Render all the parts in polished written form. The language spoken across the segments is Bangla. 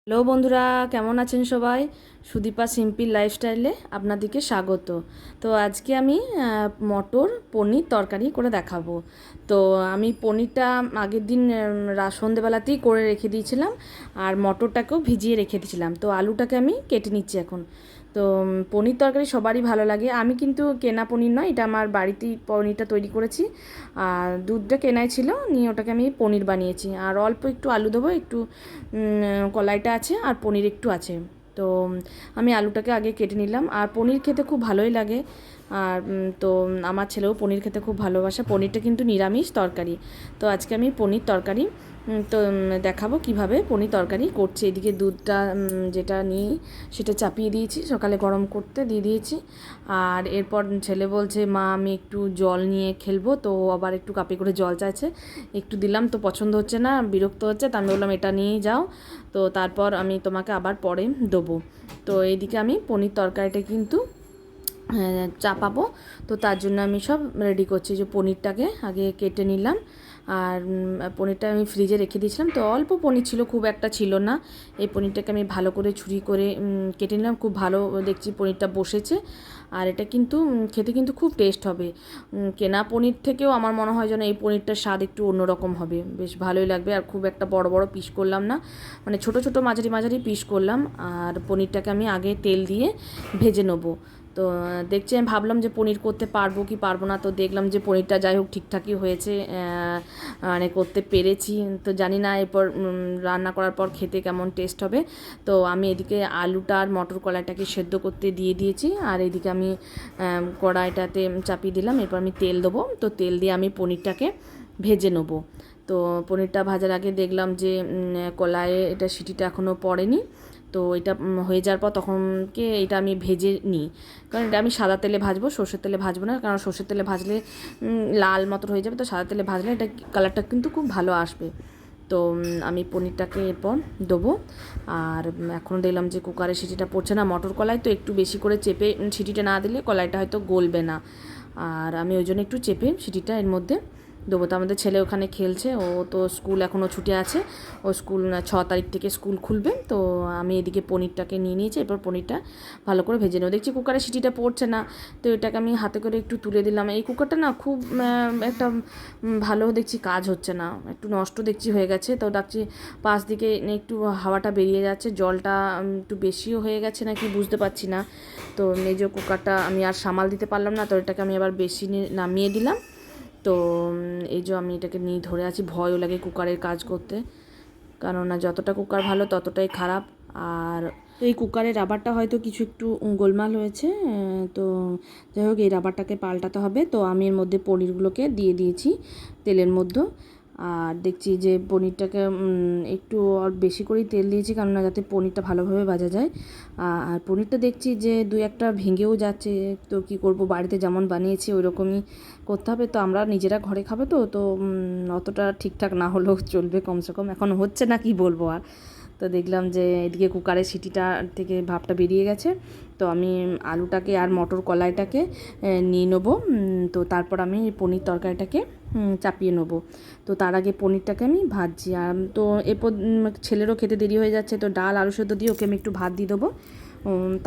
হ্যালো বন্ধুরা, কেমন আছেন সবাই? সুদীপা সিম্পল লাইফস্টাইলে আপনাদেরকে স্বাগত। তো আজকে আমি মটর পনির তরকারি করে দেখাবো। তো আমি পনিরটা আগের দিন সন্ধেবেলাতেই করে রেখে দিয়েছিলাম, আর মটরটাকেও ভিজিয়ে রেখে দিয়েছিলাম। তো আলুটাকে আমি কেটে নিচ্ছি এখন। তো পনির তরকারি সবারই ভালো লাগে। আমি কিন্তু কেনা পনির নয়, এটা আমার বাড়িতেই পনিরটা তৈরি করেছি। আর দুধটা কেনাই ছিল, নিয়ে ওটাকে আমি পনির বানিয়েছি। আর অল্প একটু আলু দেবো, একটু কলাইটা আছে আর পনির একটু আছে। তো আমি আলুটাকে আগে কেটে নিলাম। আর পনির খেতে খুব ভালোই লাগে। আর তো আমার ছেলেও পনির খেতে খুব ভালোবাসে। পনিরটা কিন্তু নিরামিষ তরকারি। তো আজকে আমি পনির তরকারি তো দেখাবো কিভাবে পনির তরকারি করছি। এদিকে দুধটা যেটা নিই সেটা চাপিয়ে দিয়েছি, সকালে গরম করতে দিয়ে দিয়েছি। আর এরপর ছেলে বলছে, মা আমি একটু জল নিয়ে খেলবো, তো আবার একটু কাপে করে জল চাইছে। একটু দিলাম, তো পছন্দ হচ্ছে না, বিরক্ত হচ্ছে। তা আমি বললাম এটা নিয়েই যাও, তো তারপর আমি তোমাকে আবার পরে দেবো। তো এইদিকে আমি পনির তরকারিটা কিন্তু চাপাবো। তো তার জন্য আমি সব রেডি করছি। যে পনিরটাকে আগে কেটে নিলাম। আর পনিরটা আমি ফ্রিজে রেখে দিয়েছিলাম, তো অল্প পনির ছিল, খুব একটা ছিল না। এই পনিরটাকে আমি ভালো করে ছুরি করে কেটে নিলাম। খুব ভালো দেখছি পনিরটা বসেছে। আর এটা কিন্তু খেতে কিন্তু খুব টেস্ট হবে। কেনা পনির থেকেও আমার মনে হয় যেন এই পনিরটার স্বাদ একটু অন্যরকম হবে, বেশ ভালোই লাগবে। আর খুব একটা বড় বড় পিস করলাম না, মানে ছোট ছোট মাঝারি মাঝারি পিস করলাম। আর পনিরটাকে আমি আগে তেল দিয়ে ভেজে নেবো। তো দেখছি, আমি ভাবলাম যে পনির করতে পারবো কি পারবো না। তো দেখলাম যে পনিরটা যাই হোক ঠিকঠাকই হয়েছে, মানে করতে পেরেছি। তো জানি না এরপর রান্না করার পর খেতে কেমন টেস্ট হবে। তো আমি এদিকে আলুটা আর মটর কলাইটাকে সেদ্ধ করতে দিয়ে দিয়েছি। আর এদিকে আমি কড়াইটাতে চাপিয়ে দিলাম। এরপর আমি তেল দেবো। তো তেল দিয়ে আমি পনিরটাকে ভেজে নেবো। তো পনিরটা ভাজার আগে দেখলাম যে কলাইয়ে এটা সিটিটা এখনও পড়েনি। তো এটা হয়ে যাওয়ার পর তখনকে এটা আমি ভেজে নিই। কারণ এটা আমি সাদা তেলে ভাজবো, সর্ষের তেলে ভাজবো না। কারণ সর্ষের তেলে ভাজলে লাল মতো হয়ে যাবে। তো সাদা তেলে ভাজলে এটা কালারটা কিন্তু খুব ভালো আসবে। তো আমি পনিরটাকে এরপর দেবো। আর এখনও দেখলাম যে কুকারে সিটিটা পড়ছে না। মটর কলাই তো একটু বেশি করে চেপে সিটিটা না দিলে কলাইটা হয়তো গলবে না। আর আমি ওই জন্য একটু চেপে সিটিটা এর মধ্যে দেবো। তো আমাদের ছেলে ওখানে খেলছে, ও তো স্কুল এখনও ছুটি আছে। ও স্কুল 6 তারিখ থেকে স্কুল খুলবে। তো আমি এদিকে পনিরটাকে নিয়ে নিয়েছি। এরপর পনিরটা ভালো করে ভেজে নেবো। দেখছি কুকারে সিটিটা পড়ছে না, তো এটাকে আমি হাতে করে একটু তুলে দিলাম। এই কুকারটা না খুব একটা ভালো দেখছি কাজ হচ্ছে না, একটু নষ্ট দেখছি হয়ে গেছে। তো দেখছি পাশ দিকে একটু হাওয়াটা বেরিয়ে যাচ্ছে, জলটা একটু বেশিও হয়ে গেছে নাকি বুঝতে পারছি না। তো এই যে কুকারটা আমি আর সামাল দিতে পারলাম না, তো এটাকে আমি আবার বেশি নামিয়ে দিলাম। তো এই যে আমি এটাকে নিয়ে ধরে আছি। ভয়ও লাগে কুকারের কাজ করতে, কেননা যতটা কুকার ভালো ততটাই খারাপ। আর এই কুকারের রাবারটা হয়তো কিছু একটু গোলমাল হয়েছে। তো যাই হোক, এই রাবারটাকে পাল্টাতে হবে। তো আমি এর মধ্যে পনিরগুলোকে দিয়ে দিয়েছি তেলের মধ্যে। আর দেখছি যে পনিরটাকে একটু আর বেশি করেই তেল দিয়েছি, কেননা যাতে পনিরটা ভালোভাবে ভাজা যায়। আর পনিরটা দেখছি যে 2-1টা ভেঙেও যাচ্ছে। তো কি করব, বাড়িতে যেমন বানিয়েছি ওই রকমই করতে হবে। তো আমরা নিজেরা ঘরে খাবো, তো তো অতটা ঠিকঠাক না হলেও চলবে, কমসে কম এখন হচ্ছে না, কি বলবো আর। তো দেখলাম যে এদিকে কুকারের সিটিটা থেকে ভাপটা বেরিয়ে গেছে। তো আমি আলুটাকে আর মটর কলাইটাকে নিয়ে নেবো। তো তারপর আমি পনির তরকারিটাকে চাপিয়ে নেবো। তো তার আগে পনিরটাকে আমি ভাজছি। আর তো এরপর ছেলেরও খেতে দেরি হয়ে যাচ্ছে, তো ডাল আলু সেদ্ধ দিয়ে ওকে আমি একটু ভাত দিয়ে দেবো।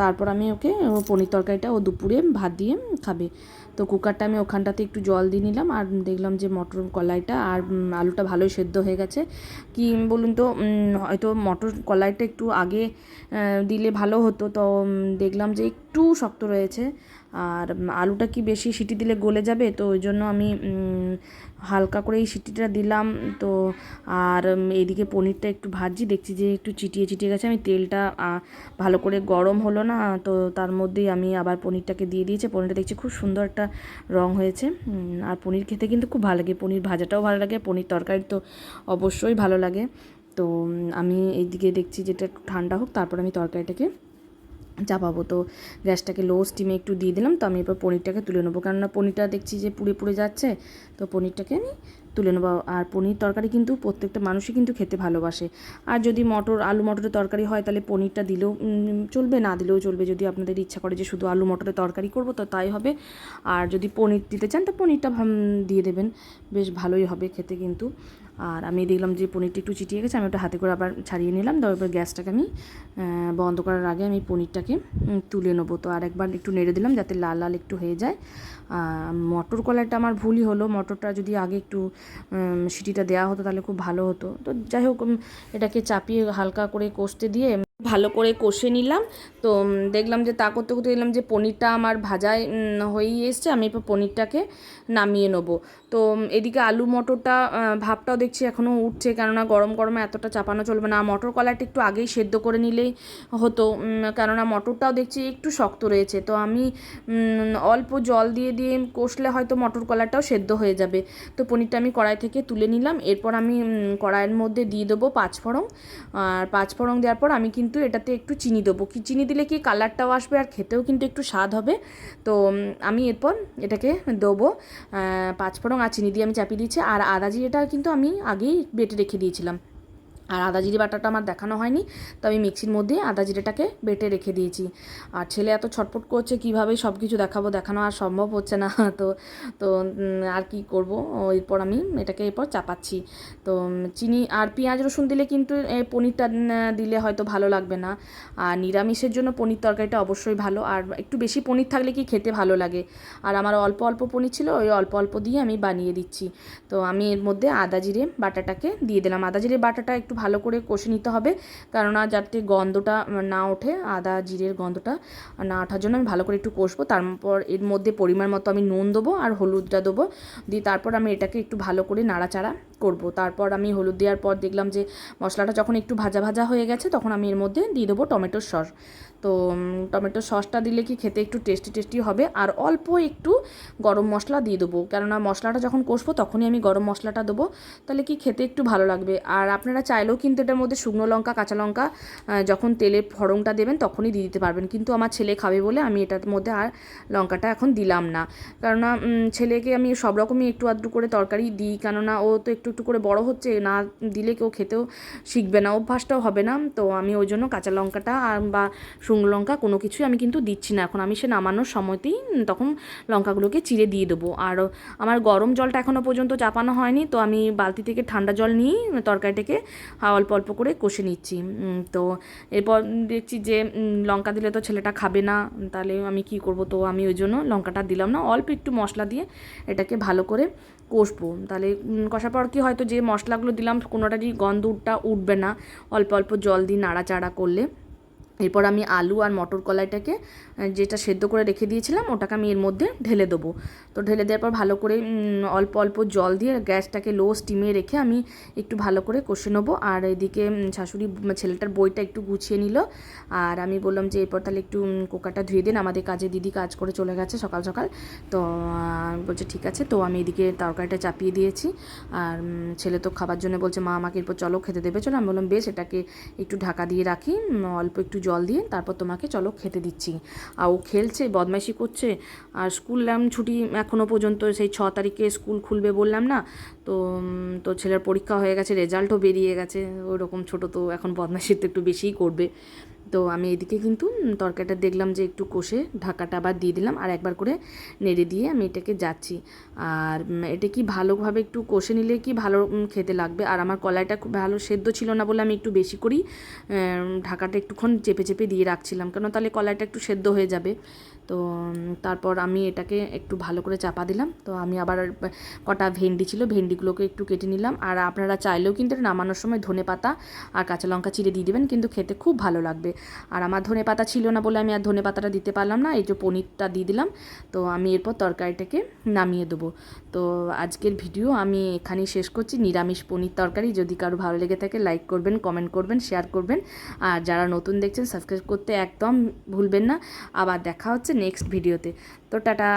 তারপর আমি ওকে পনির তরকারিটা ও দুপুরে ভাত দিয়ে খাবে। তো কুকারটা আমি ওখানটাতে একটু জল দিয়ে নিলাম। আর দেখলাম যে মটর কলাইটা আর আলুটা ভালোই সেদ্ধ হয়ে গেছে। কি বলুন তো, হয়তো মটর কলাইটা একটু আগে দিলে ভালো হতো। তো দেখলাম যে একটু শক্ত রয়েছে। আর আলুটা কি বেশি সিটি দিলে গলে যাবে, তো ওই জন্য আমি হালকা করে এই সিটিটা দিলাম। তো আর এইদিকে পনিরটা একটু ভাজছি, দেখছি যে একটু চিটিয়ে চিটিয়ে গেছে। আমি তেলটা ভালো করে গরম হলো না, তো তার মধ্যেই আমি আবার পনিরটাকে দিয়ে দিয়েছি। পনিরটা দেখছি খুব সুন্দর একটা রং হয়েছে। আর পনির খেতে কিন্তু খুব ভালো লাগে, পনির ভাজাটাও ভালো লাগে, পনির তরকারি তো অবশ্যই ভালো লাগে। তো আমি এইদিকে দেখছি যেটা একটু ঠান্ডা হোক, তারপর আমি তরকারিটাকে চাপাবো। তো গ্যাসটাকে লো স্টিমে একটু দিয়ে দিলাম। তো আমি এবার পনিরটাকে তুলে নেবো, কেননা পনিরটা দেখছি যে পুড়ে পুড়ে যাচ্ছে। তো পনিরটাকে আমি তুলে নেবো। আর পনির তরকারি কিন্তু প্রত্যেকটা মানুষই কিন্তু খেতে ভালোবাসে। আর যদি আলু মটরের তরকারি হয় তাহলে পনিরটা দিলেও চলবে, না দিলেও চলবে। যদি আপনাদের ইচ্ছা করে যে শুধু আলু মটরের তরকারি করবো, তো তাই হবে। আর যদি পনির দিতে চান তো পনিরটা দিয়ে দেবেন, বেশ ভালোই হবে খেতে কিন্তু। আর আমি দেখলাম যে পনিরটা একটু চিটিয়ে গেছে, আমি ওটা হাতে করে আবার ছাড়িয়ে নিলাম। তারপর গ্যাসটাকে আমি বন্ধ করার আগে আমি পনিরটাকে তুলে নেবো। তো আরেকবার একটু নেড়ে দিলাম যাতে লাল লাল একটু হয়ে যায়। মটর কলাইটা আমার ভুলই হলো, মটরটা যদি আগে একটু সিটিটা দেওয়া হতো তাহলে খুব ভালো হতো। তো যাই হোক, এটাকে চাপিয়ে হালকা করে কষতে দিয়ে ভালো করে কষে নিলাম। তো দেখলাম যে তা করতে করতে দেখলাম যে পনিরটা আমার ভাজায় হয়েই এসছে। আমি এবার পনিরটাকে নামিয়ে নেবো। তো এদিকে আলু মটরটা ভাবটাও দেখছি এখনও উঠছে, কেননা গরম গরমে এতটা চাপানো চলবে না। মটর কলাইটা একটু আগেই সেদ্ধ করে নিলেই হতো, কেননা মটরটাও দেখছি একটু শক্ত রয়েছে। তো আমি অল্প জল দিয়ে দিয়ে কষলে হয়তো মটর কলাইটাও সেদ্ধ হয়ে যাবে। তো পনিরটা আমি কড়াই থেকে তুলে নিলাম। এরপর আমি কড়াইয়ের মধ্যে দিয়ে দেবো পাঁচফোড়ন। আর পাঁচফোড়ন দেওয়ার পর আমি কিন্তু এটাতে একটু চিনি দেবো। কি চিনি দিলে কি কালারটাও আসবে আর খেতেও কিন্তু একটু স্বাদ হবে। তো আমি এরপর এটাকে দেবো পাঁচফোড়ন আর চিনি দিয়ে আমি চাপিয়ে দিয়েছি। আর আদা জিরেটা কিন্তু আমি আগেই বেটে রেখে দিয়েছিলাম। আর আদা জিরে বাটাটা আমার দেখানো হয়নি, তো আমি মিক্সির মধ্যে আদা জিরেটাকে বেটে রেখে দিয়েছি। আর ছেলে এত ছটফট করছে, কীভাবে সব কিছু দেখানো আর সম্ভব হচ্ছে না। তো তো আর কি করব, এরপর আমি এটাকে এরপর চাপাচ্ছি। তো চিনি আর পেঁয়াজ রসুন দিলে কিন্তু পনিরটা দিলে হয়তো ভালো লাগবে না। আর নিরামিষের জন্য পনির তরকারিটা অবশ্যই ভালো, আর একটু বেশি পনির থাকলে কি খেতে ভালো লাগে। আর আমার অল্প অল্প পনির ছিল, ওই অল্প অল্প দিয়ে আমি বানিয়ে দিচ্ছি। তো আমি এর মধ্যে আদা জিরে বাটাটাকে দিয়ে দিলাম। আদা জিরে বাটাটা একটু ভালো করে কষে নিতে হবে, কেননা যাতে গন্ধটা না ওঠে, আদা জিরের গন্ধটা না ওঠার জন্য আমি ভালো করে একটু কষবো। তারপর এর মধ্যে পরিমাণ মতো আমি নুন দেবো আর হলুদটা দেবো, দিয়ে তারপর আমি এটাকে একটু ভালো করে নাড়াচাড়া করব। তারপর আমি হলুদ দেওয়ার পর দেখলাম যে মশলাটা যখন একটু ভাজা ভাজা হয়ে গেছে, তখন আমি এর মধ্যে দিয়ে দেবো টমেটোর সস। তো টমেটোর সসটা দিলে কি খেতে একটু টেস্টি টেস্টি হবে। আর অল্প একটু গরম মশলা দিয়ে দেবো, কেননা মশলাটা যখন কষবো তখনই আমি গরম মশলাটা দেবো, তাহলে কি খেতে একটু ভালো লাগবে। আর আপনারা চাইলেও কিন্তু এটার মধ্যে শুকনো লঙ্কা কাঁচা লঙ্কা যখন তেলে ফোড়নটা দেবেন তখনই দিয়ে দিতে পারবেন, কিন্তু আমার ছেলে খাবে বলে আমি এটার মধ্যে আর লঙ্কাটা এখন দিলাম না। কেননা ছেলেকে আমি সব রকমই একটু আধটু করে তরকারি দিই, কেননা ও তো একটু একটু করে বড় হচ্ছে, না দিলে কেউ খেতেও শিখবে না, অভ্যাসটাও হবে না। তো আমি ওই জন্য কাঁচা লঙ্কাটা বা শুকনো লঙ্কা কোনো কিছুই আমি কিন্তু দিচ্ছি না এখন। আমি সে নামানোর সময়তেই তখন লঙ্কাগুলোকে চিড়ে দিয়ে দেবো। আর আমার গরম জলটা এখনও পর্যন্ত চাপানো হয়নি, তো আমি বালতি থেকে ঠান্ডা জল নিয়েই তরকারিটাকে অল্প অল্প করে কষে নিচ্ছি। তো এরপর দেখছি যে লঙ্কা দিলে তো ছেলেটা খাবে না, তাহলে আমি কি করব। তো আমি ওই জন্য লঙ্কাটা দিলাম না, অল্প একটু মশলা দিয়ে এটাকে ভালো করে কষবো। তাহলে কষার পর কি হয়তো যে মশলাগুলো দিলাম কোনোটারই গন্ধটা উঠবে না, অল্প অল্প জল দিয়ে নাড়াচাড়া করলে। এরপর আমি আলু আর মটর কলাইটাকে যেটা সেদ্ধ করে রেখে দিয়েছিলাম ওটাকে আমি এর মধ্যে ঢেলে দেবো। তো ঢেলে দেওয়ার পর ভালো করে অল্প অল্প জল দিয়ে গ্যাসটাকে লো স্টিমে রেখে আমি একটু ভালো করে কষে নেবো। আর এদিকে শাশুড়ি ছেলেটার বইটা একটু গুছিয়ে নিল, আর আমি বললাম যে এরপর তাহলে একটু কুকারটা ধুয়ে দিন, আমাদের কাজে দিদি কাজ করে চলে গেছে সকাল সকাল। তো বলছে ঠিক আছে। তো আমি এদিকে তরকারিটা চাপিয়ে দিয়েছি, আর ছেলে তো খাবার জন্য বলছে মা আমাকে এরপর চলো খেতে দেবে চলো। আমি বললাম বেশ, এটাকে একটু ঢাকা দিয়ে রাখি, অল্প একটু জল দিয়ে তারপর তোমাকে চলো খেতে দিচ্ছি। আর ও খেলছে, বদমাইশি করছে। আর স্কুল ছুটি এখনও পর্যন্ত, সেই 6 তারিখে স্কুল খুলবে বললাম না। তো তো ছেলের পরীক্ষা হয়ে গেছে, রেজাল্টও বেরিয়ে গেছে, ওরকম ছোটো তো এখন বদমাইশি তো একটু বেশিই করবে। তো আমি এদিকে কিন্তু তরকারিটা দেখলাম যে একটু কষে ঢাকাটা আবার দিয়ে দিলাম, আর একবার করে নেড়ে দিয়ে আমি এটাকে যাচ্ছি। আর এটা কি ভালোভাবে একটু কষে নিলে কি ভালো খেতে লাগবে। আর আমার কলাইটা খুব ভালো সেদ্ধ ছিল না বলে আমি একটু বেশি করেই ঢাকাটা একটুক্ষণ চেপে চেপে দিয়ে রাখছিলাম, কেন তাহলে কলাইটা একটু সেদ্ধ হয়ে যাবে। তো তারপর আমি এটাকে একটু ভালো করে চাপা দিলাম। তো আমি আবার কটা ভেন্ডি ছিল, ভেন্ডিগুলোকে একটু কেটে নিলাম। আর আপনারা চাইলেও কিন্তু নামানোর সময় ধনেপাতা আর কাঁচা লঙ্কা চিড়ে দিয়ে দেবেন, কিন্তু খেতে খুব ভালো লাগবে। আর আমার ধনেপাতা ছিল না বলে আমি আর ধনেপাতাটা দিতে পারলাম না, এই যে পনিরটা দিয়ে দিলাম। তো আমি এরপর তরকারিটাকে নামিয়ে দেবো। তো আজকের ভিডিও আমি এখানেই শেষ করছি, নিরামিষ পনির তরকারি। যদি কারো ভালো লেগে থাকে লাইক করবেন, কমেন্ট করবেন, শেয়ার করবেন। আর যারা নতুন দেখছেন সাবস্ক্রাইব করতে একদম ভুলবেন না। আবার দেখা হচ্ছে নেক্সট ভিডিওতে। তো টাটা।